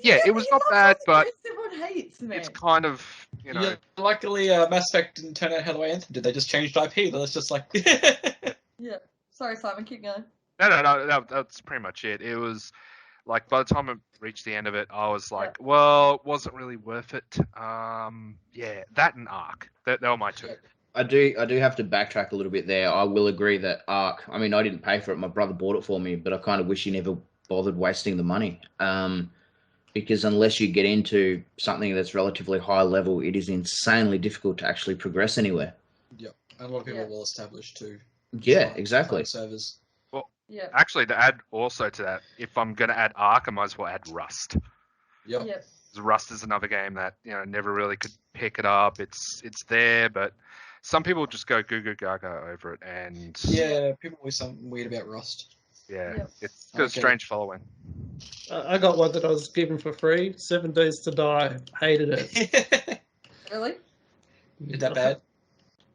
Yeah, it was not bad, but everyone hates me. it's kind of, Yeah, luckily, Mass Effect didn't turn out how the way Anthem did. They just changed IP. That's just like. Yeah. Sorry, Simon. Keep going. No, that's pretty much it. It was like by the time I reached the end of it, I was like, well, it wasn't really worth it. Yeah, that and Ark. They were my two. I do have to backtrack a little bit there. I will agree that Ark, I mean, I didn't pay for it. My brother bought it for me, but I kind of wish he never bothered wasting the money. Because unless you get into something that's relatively high level, it is insanely difficult to actually progress anywhere. Yep. And a lot of people are well established too. Yeah, exactly. Servers. Yeah. Actually, to add also to that, if I'm going to add Ark, I might as well add Rust. Yep. Yep. Rust is another game that never really could pick it up. It's there, but some people just go goo goo gaga over it, and Yeah, people always something weird about Rust. Yep. it's got a Okay. strange following. I got one that I was given for free. 7 Days to Die. Hated it. Really? Is that bad?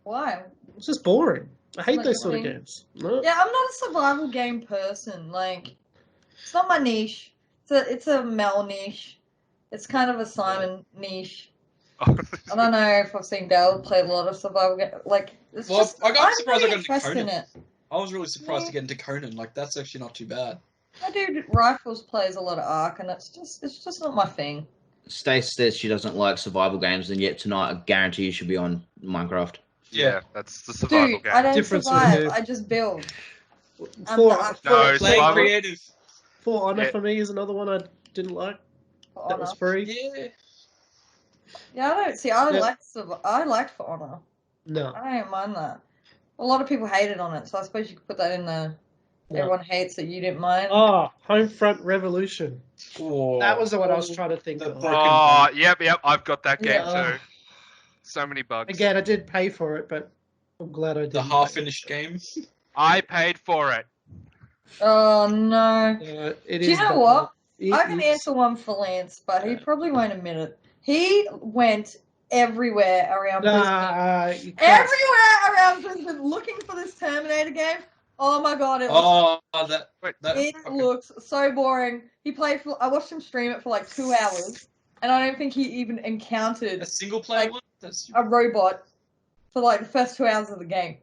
Why? It's just boring. I hate Like those sort of boring? games. No. Yeah, I'm not a survival game person. Like, it's not my niche. It's a male niche. It's kind of a Simon niche. I don't know if I've seen Dale play a lot of survival games. Like, it's Well, just, I got I'm surprised I really got into interested in Conan. it. I was really surprised to get into Conan. Like, that's actually not too bad. My dude Rifles plays a lot of Ark, and it's just not my thing. Stace says she doesn't like survival games, and yet tonight I guarantee you should be on Minecraft. Yeah, that's the survival Dude, game. I don't Difference survive. with- I just build. For No, Playing survival- creative. For Honor Yeah. for me is another one I didn't like. For That Honor. was free. Yeah. Yeah, I don't see. I Yeah. liked For Honor. No. I don't mind that. A lot of people hated on it, so I suppose you could put that in the. No. Everyone hates that you didn't mind. Oh, Homefront Revolution. Oh, That was the one I was trying to think The of. broken Oh, yep, I've got that game Yeah. too. So many bugs. Again, I did pay for it, but I'm glad I did. the half-finished game. I paid for it. Oh no! It Do you is know bad. what? It I can is- answer one for Lance, but he Yeah. probably won't admit it. He went everywhere around Brisbane. Nah, you can't. Everywhere around Brisbane looking for this Terminator game. Oh my god, it looks, That. Wait, that it okay. looks so boring. I watched him stream it for like 2 hours, and I don't think he even encountered A single-player like- one. That's a robot for like the first 2 hours of the game.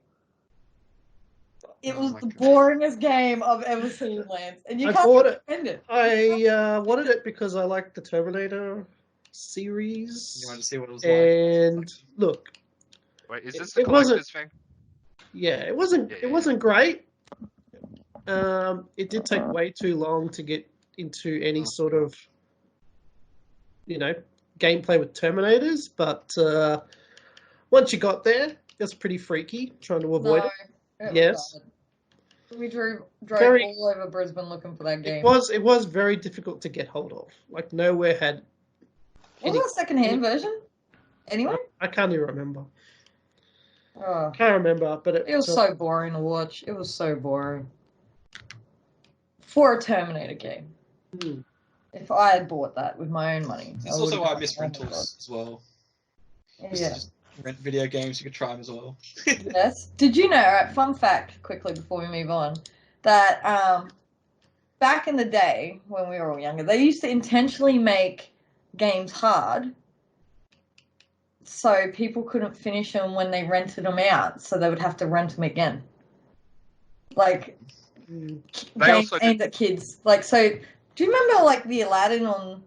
It Oh was my the God. boringest game I've ever seen, Lance, and you I can't bought it. defend it. I wanted it because I like the Terminator series. You wanted to see what it was like. And look, Wait, is It- this the it wasn't- collector's thing? yeah, it wasn't. Yeah. It wasn't great. It did take way too long to get into any sort of, gameplay with Terminators. But once you got there, it was pretty freaky trying to avoid it. was Yes. bad. We drove Very- all over Brisbane looking for that game. It was very difficult to get hold of. Like nowhere had. Was it a second-hand version? Anyway? I can't even remember. Oh, Can't remember, but it was so boring to watch. It was so boring. For a Terminator game. Hmm. If I had bought that with my own money. That's I also would've why I been miss like, oh my rentals as well. God. Just Yeah. to rent video games, you could try them as well. Yes. Did you know, right, fun fact, quickly before we move on, that back in the day, when we were all younger, they used to intentionally make games hard so people couldn't finish them when they rented them out, so they would have to rent them again. Like, Hmm. They games also did- aimed at kids. Like, so, do you remember, like, the Aladdin on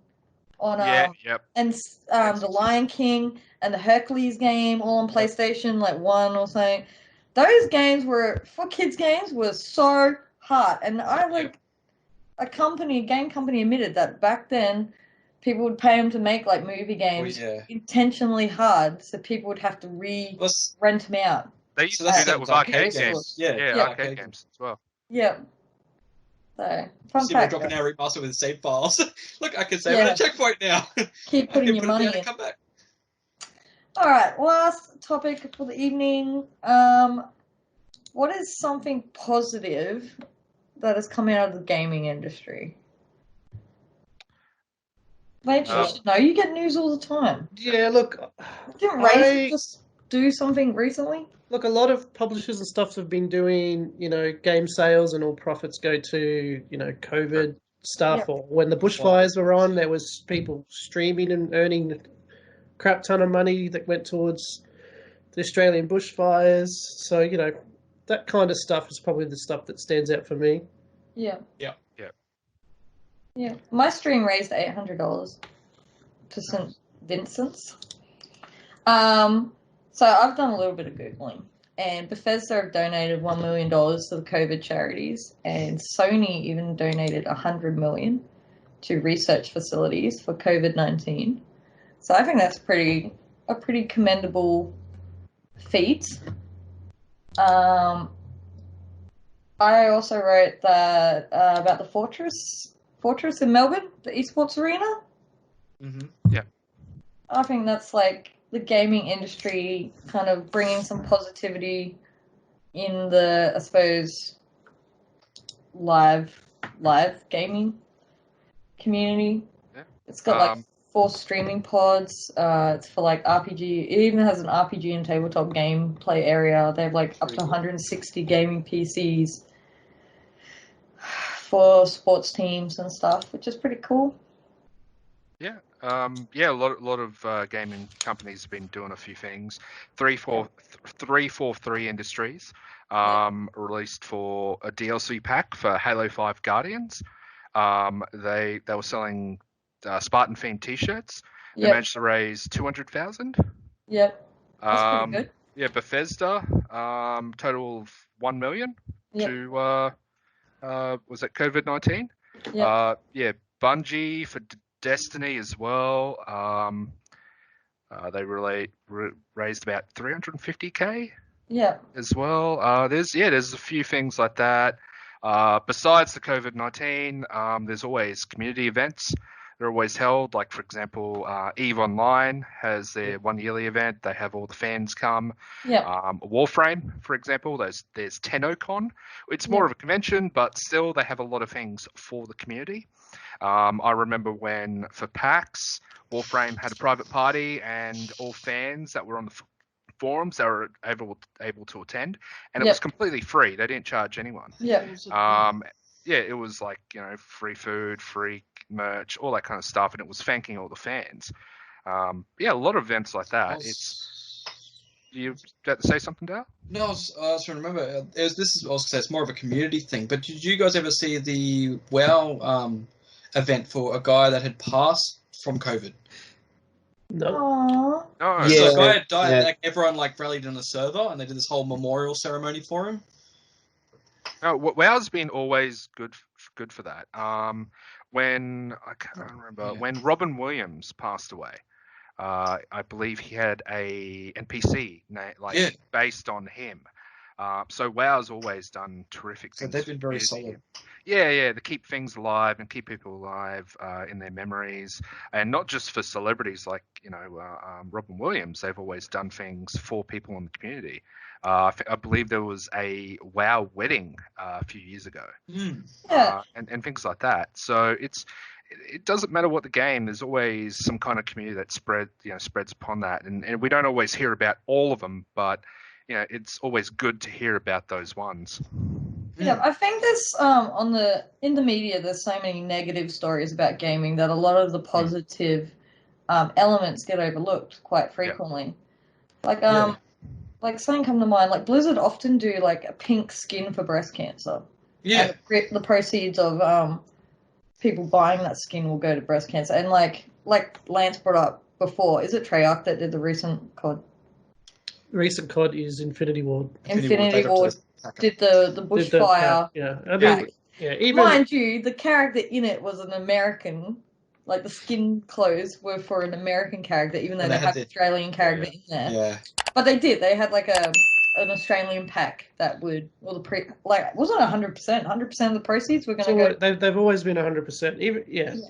Yeah, yep. and the Lion King and the Hercules game all on PlayStation, like 1 or something. Those games were, for kids games, were so hard. And I like, game company admitted that back then people would pay them to make like movie games intentionally hard so people would have to Plus, rent them out. They used So to do that's that with arcade arcade games. games. Yeah, Yeah, yeah. arcade games as well. Yeah. So, fun see, we're fact. dropping our remaster with save files. Look, I can save Yeah. at a checkpoint now. Keep I putting can your put money it down in. and come back. All right, last topic for the evening. What is something positive that has come out of the gaming industry? Lance, you should know. You get news all the time. Yeah, look, Didn't I- Razer just do something recently? a lot of publishers and stuff have been doing, game sales, and all profits go to, COVID stuff. Yep. Or when the bushfires were on, there was people streaming and earning a crap ton of money that went towards the Australian bushfires. So, that kind of stuff is probably the stuff that stands out for me. Yeah. Yeah. Yeah. Yeah. My stream raised $800 to St. Vincent's. So I've done a little bit of Googling, and Bethesda have donated $1 million to the COVID charities, and Sony even donated $100 million to research facilities for COVID-19. So I think that's a pretty commendable feat. I also wrote that about the Fortress in Melbourne, the esports arena. Mm-hmm. I think that's like the gaming industry kind of bringing some positivity in the, I suppose, live gaming community. Yeah. It's got like 4 streaming pods. It's for like RPG. It even has an RPG and tabletop gameplay area. They have like up to 160 gaming PCs for sports teams and stuff, which is pretty cool. Yeah, a lot of gaming companies have been doing a few things. 343 Industries released for a DLC pack for Halo 5 Guardians. They were selling Spartan themed T-shirts. They managed to raise 200,000. Yep. That's pretty good. Yeah, Bethesda, total of 1 million to was it COVID-19? Yeah, Bungie for Destiny as well. They raised about 350k. Yeah. As well. There's a few things like that. Besides the COVID-19, there's always community events. They're always held. Like, for example, EVE Online has their 1 yearly event. They have all the fans come. Yeah. Warframe, for example, there's TennoCon. It's more of a convention, but still they have a lot of things for the community. I remember when for PAX, Warframe had a private party and all fans that were on the forums they were able to attend, and it was completely free. They didn't charge anyone. It was like, free food, free merch, all that kind of stuff, and it was thanking all the fans. A lot of events like that. You got to say something, Dale? No, I was trying to remember. It's more of a community thing. But did you guys ever see the WoW event for a guy that had passed from COVID? No. No. So a guy had died. Like, everyone rallied in the server, and they did this whole memorial ceremony for him. No, WoW's been always good for that. When I can't remember when Robin Williams passed away, I believe he had a NPC based on him. So WoW's always done terrific things. So they've been very solid. Yeah, to keep things alive and keep people alive in their memories, and not just for celebrities like Robin Williams. They've always done things for people in the community. I believe there was a WoW wedding a few years ago, and things like that. So it doesn't matter what the game. There's always some kind of community that spreads upon that, and we don't always hear about all of them, but it's always good to hear about those ones. Yeah, I think there's in the media there's so many negative stories about gaming that a lot of the positive elements get overlooked quite frequently. Like something come to mind, like Blizzard often do like a pink skin for breast cancer. Yeah. And the proceeds of people buying that skin will go to breast cancer. And like Lance brought up before, is it Treyarch that did the recent COD? Recent COD is Infinity Ward. Infinity Ward did the bushfire. Mind you, the character in it was an American. Like the skin clothes were for an American character, even though they had an Australian character in there. Yeah. But they did. They had like an Australian pack that would, wasn't it 100%? 100% of the proceeds were going to go. They've always been 100%.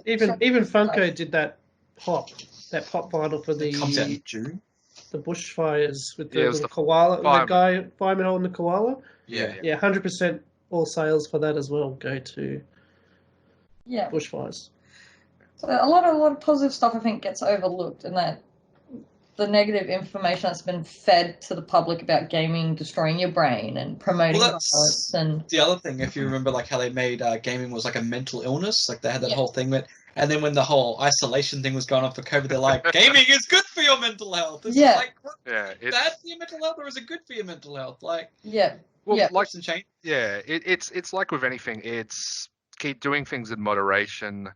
Even Funko did that pop vinyl for the. It comes out in June. The bushfires with the koala, the guy fireman holding the koala. Yeah. 100% all sales for that as well go to bushfires. So a lot of positive stuff I think gets overlooked, and that the negative information that's been fed to the public about gaming destroying your brain and promoting violence. And the other thing, if you remember, like how they made gaming was like a mental illness, like they had that whole thing that. And then when the whole isolation thing was going on for COVID, they're like, gaming is good for your mental health. It's like, bad for your mental health, or is it good for your mental health? Like, change. It's like with anything. It's keep doing things in moderation.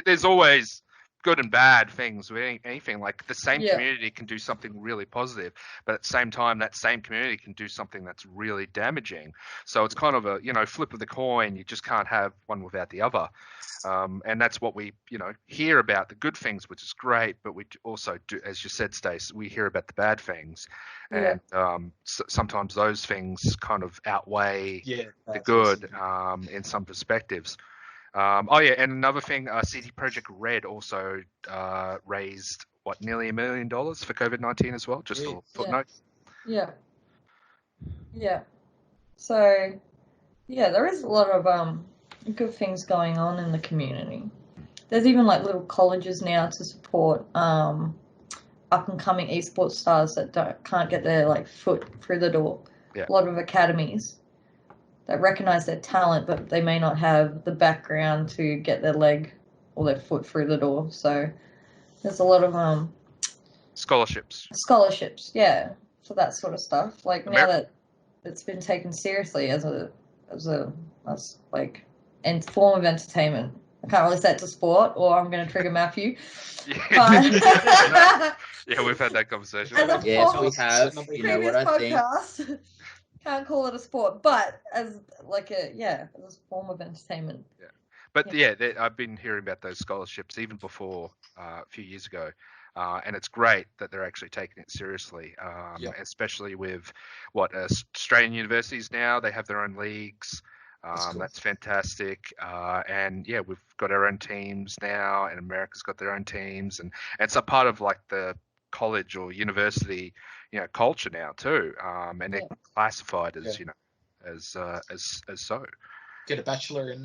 There's always good and bad things with anything. Like the same community can do something really positive, but at the same time, that same community can do something that's really damaging. So it's kind of a flip of the coin. You just can't have one without the other. And that's what we hear about the good things, which is great. But we also do, as you said, Stace, we hear about the bad things, and sometimes those things kind of outweigh the good in some perspectives. And another thing, CD Projekt Red also raised nearly $1 million for COVID-19 as well. Just a footnote. Yeah. So, there is a lot of good things going on in the community. There's even like little colleges now to support up and coming esports stars that can't get their foot through the door. Yeah. A lot of academies that recognize their talent, but they may not have the background to get their leg or their foot through the door. So there's a lot of Scholarships. for that sort of stuff. Like now that it's been taken seriously as like form of entertainment. I can't really say it's a sport, or I'm going to trigger Matthew. But Yeah, we've had that conversation. Yes, we have. You know what I think? Podcast, can't call it a sport, but as like as a form of entertainment. Yeah, but I've been hearing about those scholarships even before a few years ago, and it's great that they're actually taking it seriously, especially with Australian universities now. They have their own leagues. That's fantastic. And yeah, we've got our own teams now, and America's got their own teams, and it's a part of like the college or university, culture now too. And they're classified as, as so. Get a bachelor in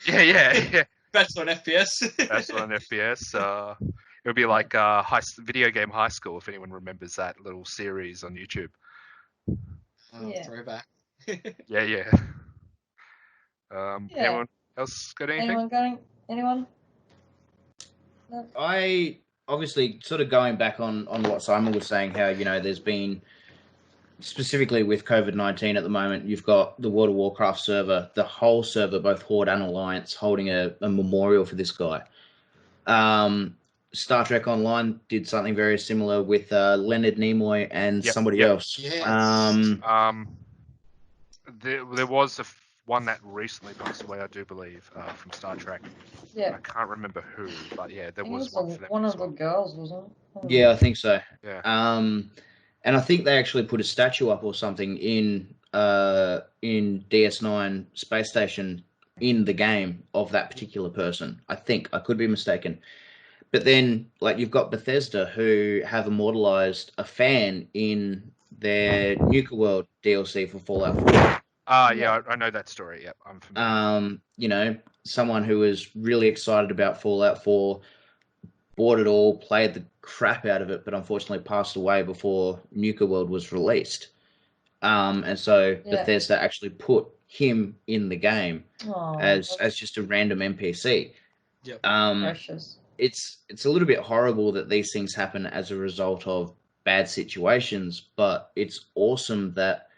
Yeah. Bachelor in FPS. Bachelor in FPS. It would be like video game high school, if anyone remembers that little series on YouTube. Throwback. Yeah. Anyone else got anything? Anyone? No. I obviously sort of going back on what Simon was saying, how there's been, specifically with COVID-19 at the moment, you've got the World of Warcraft server, the whole server, both Horde and Alliance, holding a memorial for this guy. Star Trek Online did something very similar with Leonard Nimoy and somebody else. Yes. There was one that recently passed away, I do believe, from Star Trek. Yeah. I can't remember who, but there was one for them. One of the girls, wasn't it? Yeah, I think so. Yeah. And I think they actually put a statue up or something in DS9 space station in the game of that particular person. I think I could be mistaken. But then, like, you've got Bethesda, who have immortalized a fan in their Nuka World DLC for Fallout 4. Yeah, I know that story. Yep, I'm familiar. Someone who was really excited about Fallout 4, bought it all, played the crap out of it, but unfortunately passed away before Nuka World was released. And so Bethesda actually put him in the game as just a random NPC. Yep. Precious. It's a little bit horrible that these things happen as a result of bad situations, but it's awesome that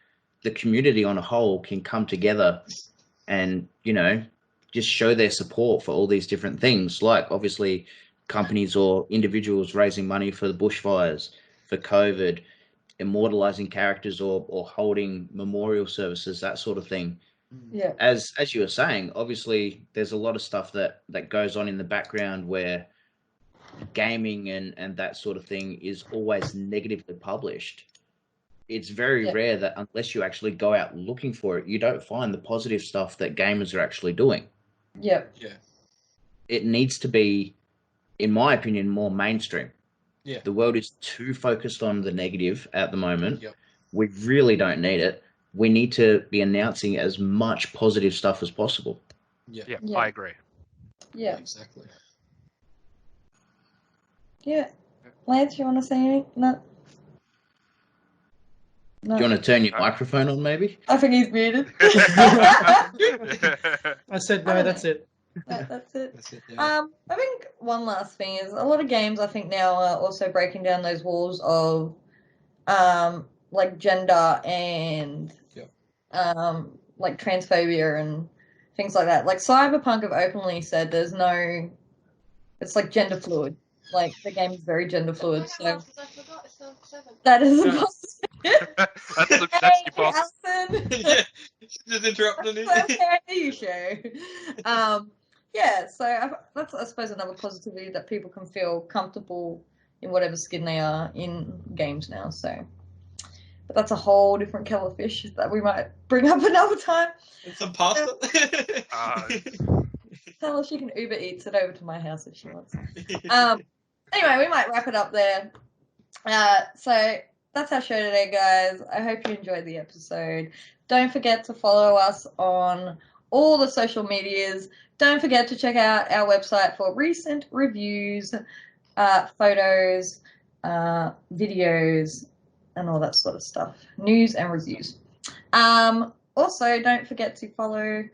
the community on a whole can come together and, just show their support for all these different things, like obviously companies or individuals raising money for the bushfires, for COVID, immortalizing characters or holding memorial services, that sort of thing. Yeah. As you were saying, obviously there's a lot of stuff that goes on in the background where gaming and that sort of thing is always negatively published. It's very rare that unless you actually go out looking for it, you don't find the positive stuff that gamers are actually doing. Yep. Yeah. It needs to be, in my opinion, more mainstream. Yeah. The world is too focused on the negative at the moment. Yep. We really don't need it. We need to be announcing as much positive stuff as possible. Yeah. I agree. Yeah. Exactly. Yeah. Lance, you want to say anything? No. Do you want to turn your microphone on, maybe? I think he's muted. I said no, that's it. That's it. That's it. Yeah. I think one last thing is a lot of games I think now are also breaking down those walls of like gender and like transphobia and things like that. Like Cyberpunk have openly said it's like gender fluid. Like the game is very gender fluid. So that is a positive. That's your boss. Alison. Just interrupting me. You show. So that's, I suppose, another positivity that people can feel comfortable in whatever skin they are in games now. So, but that's a whole different kettle of fish that we might bring up another time. And some pasta. Tell her she can Uber Eats it over to my house if she wants. Anyway, we might wrap it up there. So that's our show today, guys. I hope you enjoyed the episode. Don't forget to follow us on all the social medias. Don't forget to check out our website for recent reviews, photos, videos, and all that sort of stuff. News and reviews. Also, don't forget to follow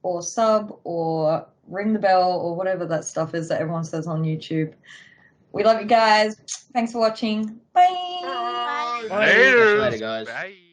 or sub or ring the bell, or whatever that stuff is that everyone says on YouTube. We love you guys. Thanks for watching. Bye. Bye. Catch you later, guys. Bye.